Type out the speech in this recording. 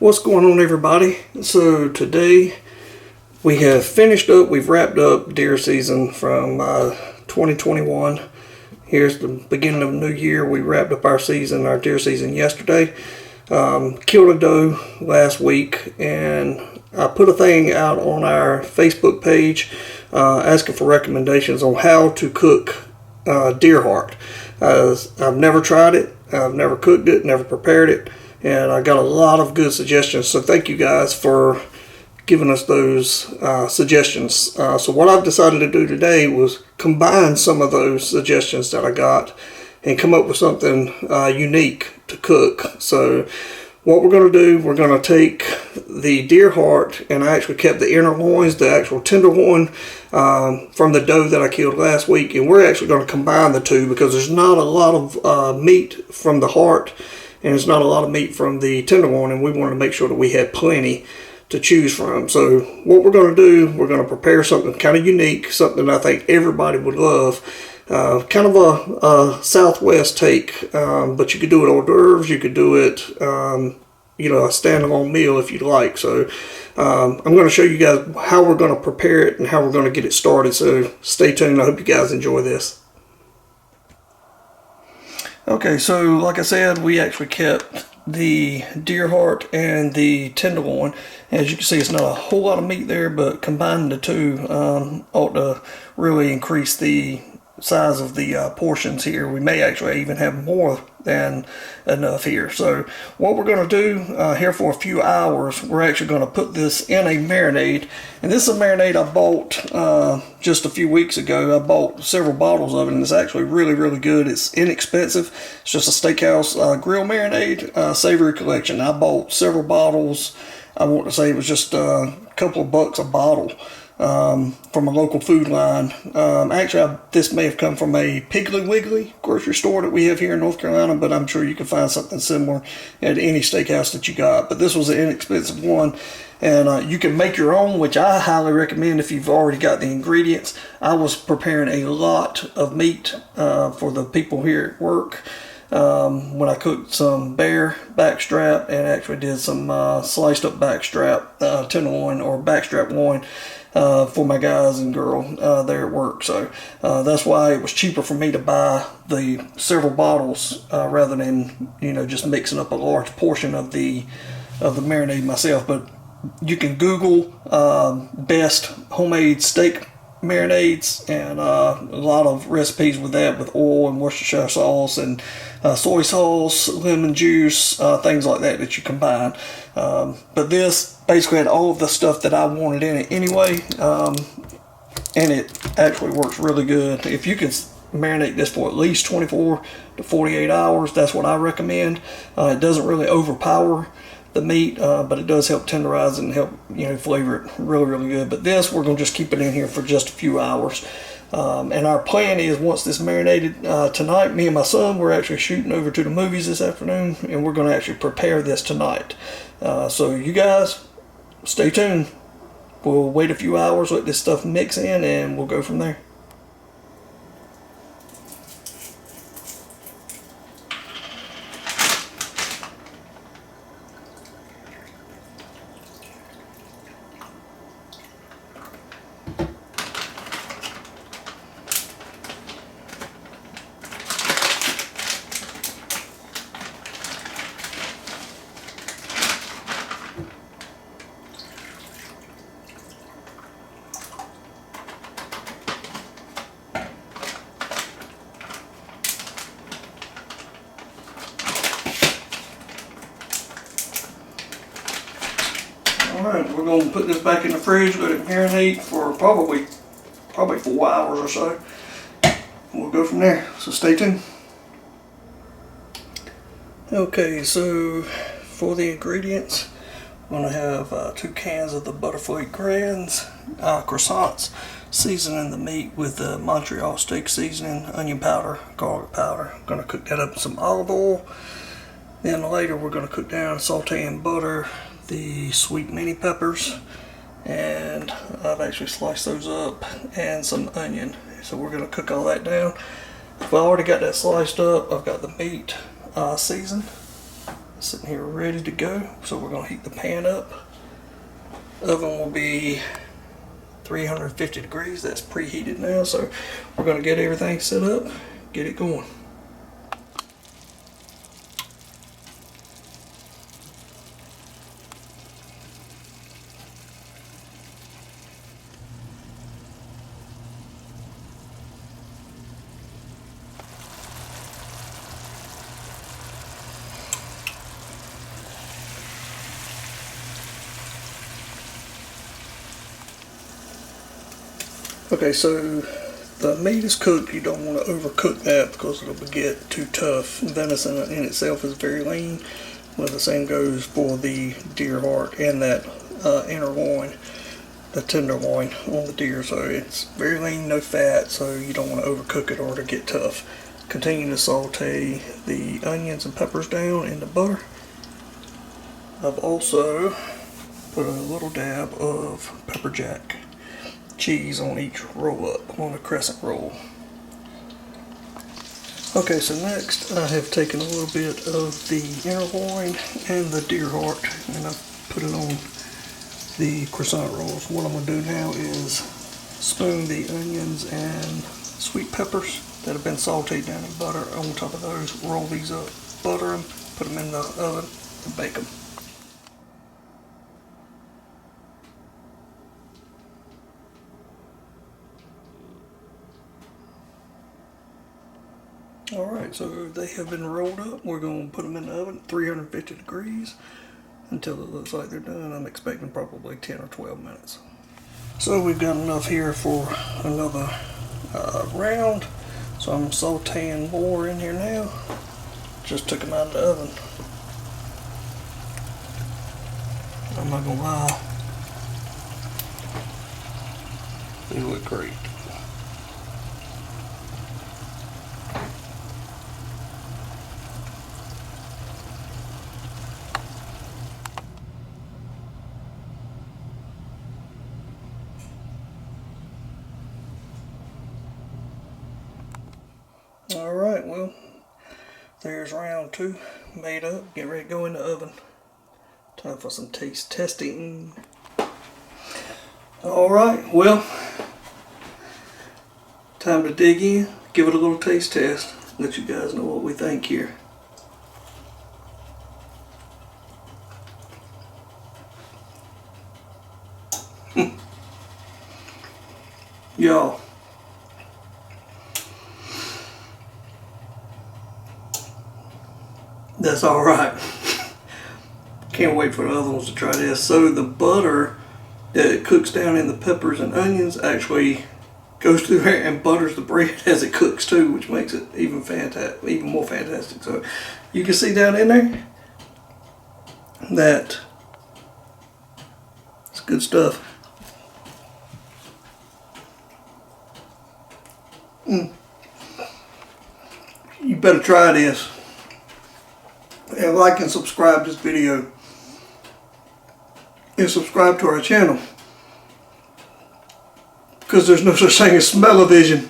What's going on, everybody? So today we have finished up, we've wrapped up deer season from 2021. Here's the beginning of a new year. We wrapped up our deer season yesterday. Killed a doe last week, and I put a thing out on our Facebook page asking for recommendations on how to cook deer heart. I've never tried it, I've never cooked it, never prepared it, and I got a lot of good suggestions. So thank you guys for giving us those suggestions. So what I've decided to do today was combine some of those suggestions that I got and come up with something unique to cook. So what we're going to do, we're going to take the deer heart, and I actually kept the inner loins, the actual tenderloin from the doe that I killed last week, and we're actually going to combine the two because there's not a lot of meat from the heart and there's not a lot of meat from the tenderloin, and we wanted to make sure that we had plenty to choose from. So what we're going to do, we're going to prepare something kind of unique, something I think everybody would love. Kind of a Southwest take, but you could do it hors d'oeuvres, you could do it, a standalone meal if you'd like. So I'm going to show you guys how we're going to prepare it and how we're going to get it started. So stay tuned. I hope you guys enjoy this. Okay, so like I said, we actually kept the deer heart and the tenderloin. As you can see, it's not a whole lot of meat there, but combining the two ought to really increase the size of the portions here. We may actually even have more than enough here. So what we're going to do here for a few hours, we're actually going to put this in a marinade. And this is a marinade I bought just a few weeks ago. I bought several bottles of it, and it's actually really, really good. It's inexpensive. It's just a steakhouse grill marinade, savory collection. I bought several bottles. I want to say it was just a couple of bucks a bottle. From a local food line. This may have come from a Piggly Wiggly grocery store that we have here in North Carolina, but I'm sure you can find something similar at any steakhouse that you got. But this was an inexpensive one, and you can make your own, which I highly recommend if you've already got the ingredients. I was preparing a lot of meat for the people here at work when I cooked some bear backstrap and actually did some sliced up backstrap tenderloin or backstrap loin for my guys and girl there at work. So that's why it was cheaper for me to buy the several bottles rather than just mixing up a large portion of the marinade myself. But you can Google best homemade steak marinades, and a lot of recipes with that, with oil and Worcestershire sauce and soy sauce, lemon juice, things like that you combine. But this basically had all of the stuff that I wanted in it anyway, and it actually works really good. If you can marinate this for at least 24 to 48 hours, that's what I recommend. It doesn't really overpower the meat, but it does help tenderize it and help flavor it really, really good. But this, we're going to just keep it in here for just a few hours. And our plan is, once this marinated tonight, me and my son, we're actually shooting over to the movies this afternoon, and we're going to actually prepare this tonight. So you guys, stay tuned. We'll wait a few hours, let this stuff mix in, and we'll go from there. Alright, we're going to put this back in the fridge, let it marinate for probably 4 hours or so. We'll go from there, so stay tuned. Okay, so for the ingredients, I'm going to have 2 cans of the Butterflake Grands croissants, seasoning the meat with the Montreal steak seasoning, onion powder, garlic powder. I'm going to cook that up in some olive oil. Then later we're going to cook down, saute in butter, the sweet mini peppers, and I've actually sliced those up, and some onion. So we're going to cook all that down. I've already got that sliced up. I've got the meat seasoned. sitting here ready to go. So we're going to heat the pan up. Oven will be 350 degrees. That's preheated now, so we're going to get everything set up, get it going. Okay, so the meat is cooked. You don't want to overcook that because it'll get too tough. Venison in itself is very lean. Well, the same goes for the deer heart and that inner loin, the tenderloin on the deer. So it's very lean, no fat, so you don't want to overcook it or it'll get tough. Continue to saute the onions and peppers down in the butter. I've also put a little dab of pepper jack cheese on each roll up, on a crescent roll. Okay, so next I have taken a little bit of the inner loin and the deer heart and I've put it on the croissant rolls. What I'm going to do now is spoon the onions and sweet peppers that have been sauteed down in butter on top of those. Roll these up, butter them, put them in the oven and bake them. Alright, so they have been rolled up. We're going to put them in the oven at 350 degrees until it looks like they're done. I'm expecting probably 10 or 12 minutes. So we've got enough here for another round. So I'm sauteing more in here now. Just took them out of the oven. I'm not going to lie, they look great. Alright, well, there's round 2 made up. Get ready to go in the oven. Time for some taste testing. Alright, well, time to dig in, give it a little taste test, let you guys know what we think here. Y'all, that's alright. Can't wait for the other ones to try this. So the butter that cooks down in the peppers and onions actually goes through there and butters the bread as it cooks too, which makes it even more fantastic. So you can see down in there that it's good stuff. You better try this. And like and subscribe to this video. And subscribe to our channel. Because there's no such thing as smell-o-vision.